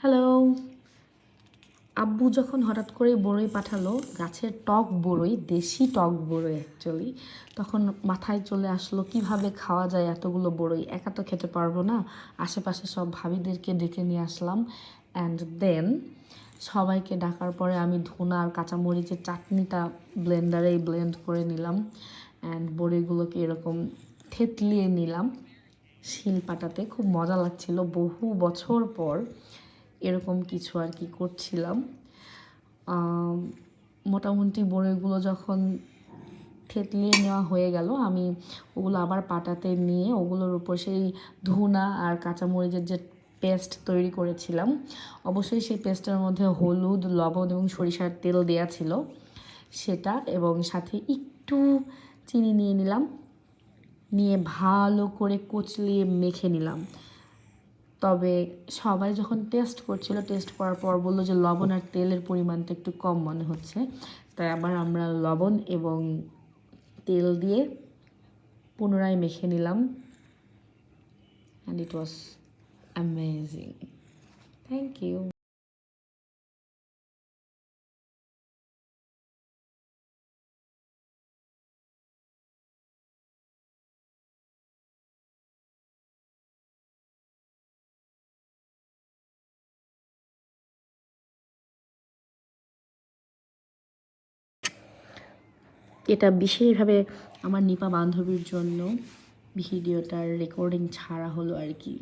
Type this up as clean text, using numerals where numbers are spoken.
Hello. আব্বু যখন হঠাৎ করে বড়ই পাঠালো, গাছের টক বড়ই, দেশি টক বড়ই অ্যাকচুয়ালি, তখন মাথায় চলে আসলো কিভাবে খাওয়া যায় এতগুলো বড়ই। একা তো খেতে পারবো না, আশেপাশে সব ভাবিদেরকে ডেকে নিয়ে আসলাম। অ্যান্ড দেন সবাইকে ডাকার পরে আমি ধুনা আর কাঁচামরিচের চাটনিটা ব্লেন্ডারেই ব্লেন্ড করে নিলাম। অ্যান্ড বড়িগুলোকে এরকম থেতলিয়ে নিলাম শিলপাটাতে। খুব মজা লাগছিল, বহু বছর পর এরকম কিছু আর কি করছিলাম। মোটামুটি বড়িগুলো যখন থেতলিয়ে নেওয়া হয়ে গেল, আমি ওগুলো আবার পাটাতে নিয়ে ওগুলোর উপর সেই ধুনা আর কাঁচামরিচের যে পেস্ট তৈরি করেছিলাম, অবশ্যই সেই পেস্টের মধ্যে হলুদ, লবণ এবং সরিষার তেল দেওয়া ছিল সেটা, এবং সাথে একটু চিনি নিয়ে নিলাম, নিয়ে ভালো করে কচলিয়ে মেখে নিলাম। তবে সবাই যখন টেস্ট করছিল, টেস্ট করার পর বললো যে লবণ আর তেলের পরিমাণটা একটু কম মনে হচ্ছে। তাই আবার আমরা লবণ এবং তেল দিয়ে পুনরায় মেখে নিলাম। And it was amazing. Thank you. এটা বিশেষভাবে আমার নিপা বান্ধবীর জন্য ভিডিওটার রেকর্ডিং ছাড়া হলো আর কি।